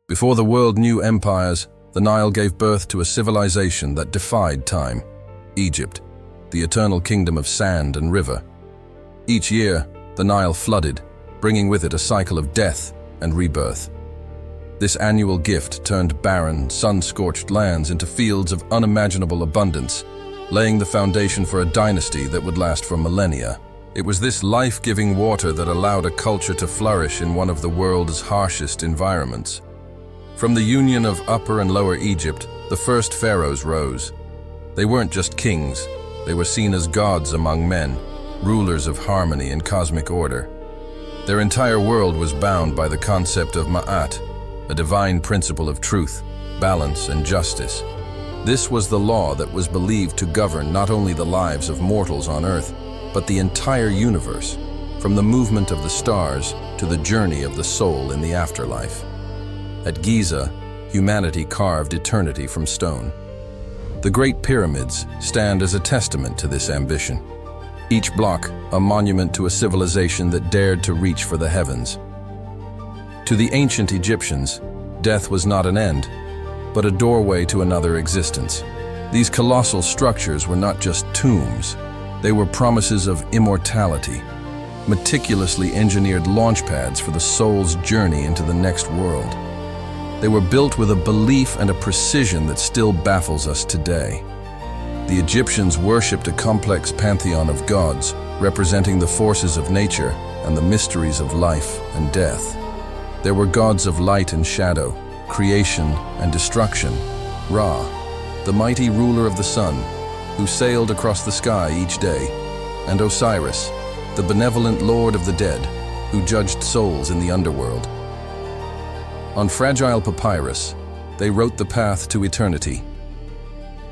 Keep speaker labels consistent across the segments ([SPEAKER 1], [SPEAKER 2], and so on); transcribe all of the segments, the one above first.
[SPEAKER 1] Before the world knew empires, the Nile gave birth to a civilization that defied time. Egypt, the eternal kingdom of sand and river. Each year, the Nile flooded, bringing with it a cycle of death and rebirth. This annual gift turned barren, sun-scorched lands into fields of unimaginable abundance, laying the foundation for a dynasty that would last for millennia. It was this life-giving water that allowed a culture to flourish in one of the world's harshest environments. From the union of Upper and Lower Egypt, the first pharaohs rose. They weren't just kings, they were seen as gods among men, rulers of harmony and cosmic order. Their entire world was bound by the concept of Ma'at, a divine principle of truth, balance, and justice. This was the law that was believed to govern not only the lives of mortals on earth, but the entire universe, from the movement of the stars to the journey of the soul in the afterlife. At Giza, humanity carved eternity from stone. The Great Pyramids stand as a testament to this ambition. Each block a monument to a civilization that dared to reach for the heavens. To the ancient Egyptians, death was not an end, but a doorway to another existence. These colossal structures were not just tombs, they were promises of immortality, meticulously engineered launch pads for the soul's journey into the next world. They were built with a belief and a precision that still baffles us today. The Egyptians worshipped a complex pantheon of gods, representing the forces of nature and the mysteries of life and death. There were gods of light and shadow, creation and destruction. Ra, the mighty ruler of the sun, who sailed across the sky each day, and Osiris, the benevolent lord of the dead, who judged souls in the underworld. On fragile papyrus, they wrote the path to eternity.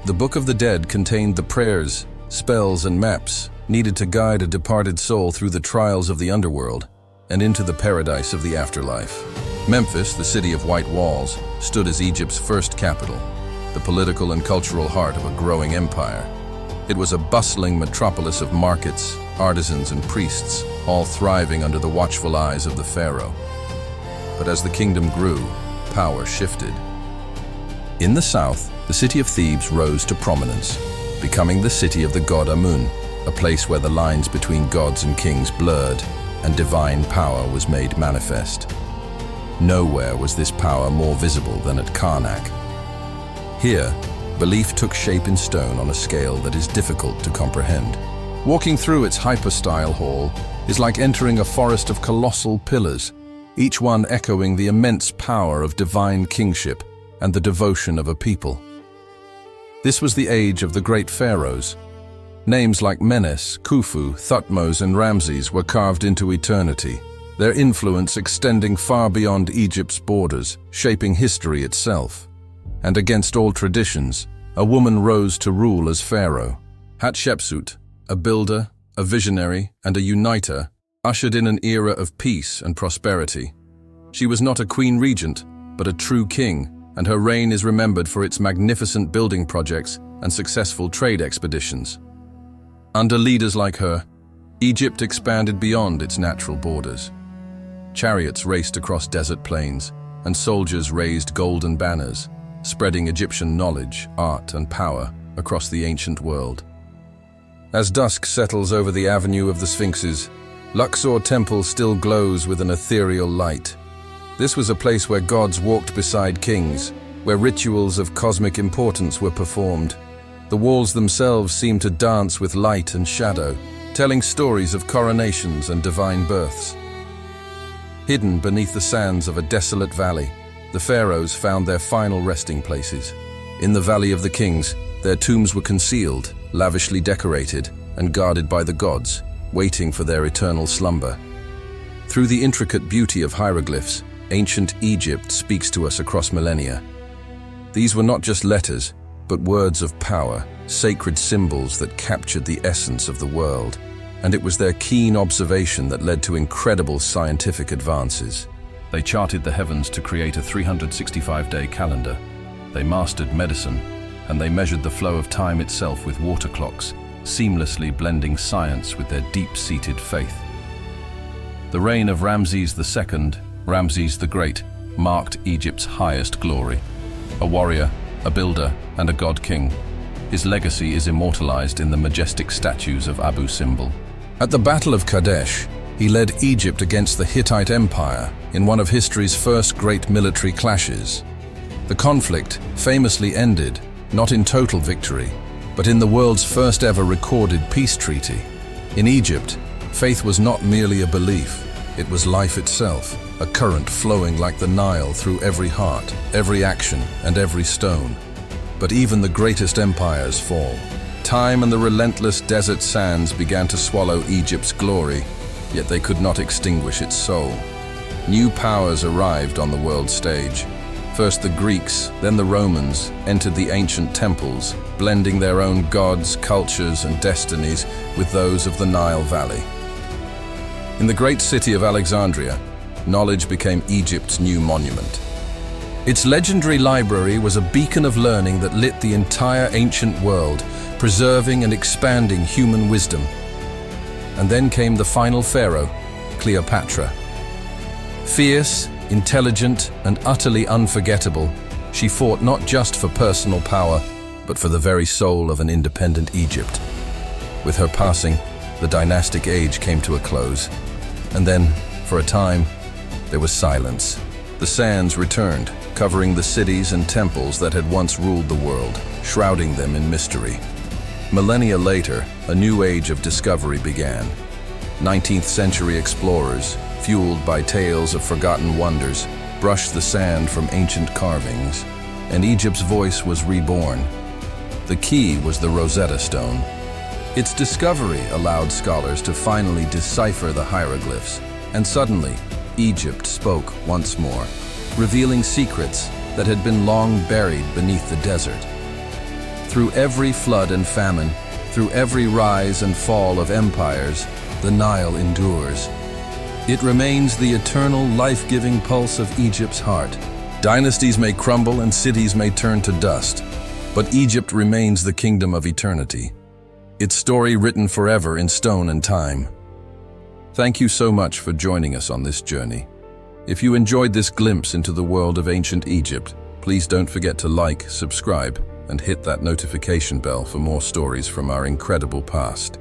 [SPEAKER 1] The Book of the Dead contained the prayers, spells, and maps needed to guide a departed soul through the trials of the underworld and into the paradise of the afterlife. Memphis, the city of white walls, stood as Egypt's first capital, the political and cultural heart of a growing empire. It was a bustling metropolis of markets, artisans, and priests, all thriving under the watchful eyes of the pharaoh. But as the kingdom grew, power shifted. In the south, the city of Thebes rose to prominence, becoming the city of the god Amun, a place where the lines between gods and kings blurred and divine power was made manifest. Nowhere was this power more visible than at Karnak. Here, belief took shape in stone on a scale that is difficult to comprehend. Walking through its hypostyle hall is like entering a forest of colossal pillars, each one echoing the immense power of divine kingship and the devotion of a people. This was the age of the great pharaohs. Names like Menes, Khufu, Thutmose, and Ramses were carved into eternity, their influence extending far beyond Egypt's borders, shaping history itself. And against all traditions, a woman rose to rule as pharaoh. Hatshepsut, a builder, a visionary, and a uniter, ushered in an era of peace and prosperity. She was not a queen regent, but a true king, and her reign is remembered for its magnificent building projects and successful trade expeditions. Under leaders like her, Egypt expanded beyond its natural borders. Chariots raced across desert plains, and soldiers raised golden banners, spreading Egyptian knowledge, art, and power across the ancient world. As dusk settles over the Avenue of the Sphinxes, Luxor Temple still glows with an ethereal light. This was a place where gods walked beside kings, where rituals of cosmic importance were performed. The walls themselves seemed to dance with light and shadow, telling stories of coronations and divine births. Hidden beneath the sands of a desolate valley, the pharaohs found their final resting places. In the Valley of the Kings, their tombs were concealed, lavishly decorated, and guarded by the gods, waiting for their eternal slumber. Through the intricate beauty of hieroglyphs, ancient Egypt speaks to us across millennia. These were not just letters, but words of power, sacred symbols that captured the essence of the world. And it was their keen observation that led to incredible scientific advances. They charted the heavens to create a 365-day calendar. They mastered medicine, and they measured the flow of time itself with water clocks, seamlessly blending science with their deep-seated faith. The reign of Ramses II, Ramses the Great, marked Egypt's highest glory. A warrior, a builder, and a god-king, his legacy is immortalized in the majestic statues of Abu Simbel. At the Battle of Kadesh, he led Egypt against the Hittite Empire in one of history's first great military clashes. The conflict famously ended not in total victory, but in the world's first ever recorded peace treaty. In Egypt, faith was not merely a belief, it was life itself, a current flowing like the Nile through every heart, every action, and every stone. But even the greatest empires fall. Time and the relentless desert sands began to swallow Egypt's glory, yet they could not extinguish its soul. New powers arrived on the world stage. First the Greeks, then the Romans, entered the ancient temples, blending their own gods, cultures, and destinies with those of the Nile Valley. In the great city of Alexandria, knowledge became Egypt's new monument. Its legendary library was a beacon of learning that lit the entire ancient world, preserving and expanding human wisdom. And then came the final pharaoh, Cleopatra. Fierce, intelligent, and utterly unforgettable, she fought not just for personal power, but for the very soul of an independent Egypt. With her passing, the dynastic age came to a close. And then, for a time, there was silence. The sands returned, covering the cities and temples that had once ruled the world, shrouding them in mystery. Millennia later, a new age of discovery began. 19th century explorers, fueled by tales of forgotten wonders, brushed the sand from ancient carvings, and Egypt's voice was reborn. The key was the Rosetta Stone. Its discovery allowed scholars to finally decipher the hieroglyphs, and suddenly, Egypt spoke once more, revealing secrets that had been long buried beneath the desert. Through every flood and famine, through every rise and fall of empires, the Nile endures. It remains the eternal, life-giving pulse of Egypt's heart. Dynasties may crumble and cities may turn to dust, but Egypt remains the kingdom of eternity. Its story written forever in stone and time. Thank you so much for joining us on this journey. If you enjoyed this glimpse into the world of ancient Egypt, please don't forget to like, subscribe, and hit that notification bell for more stories from our incredible past.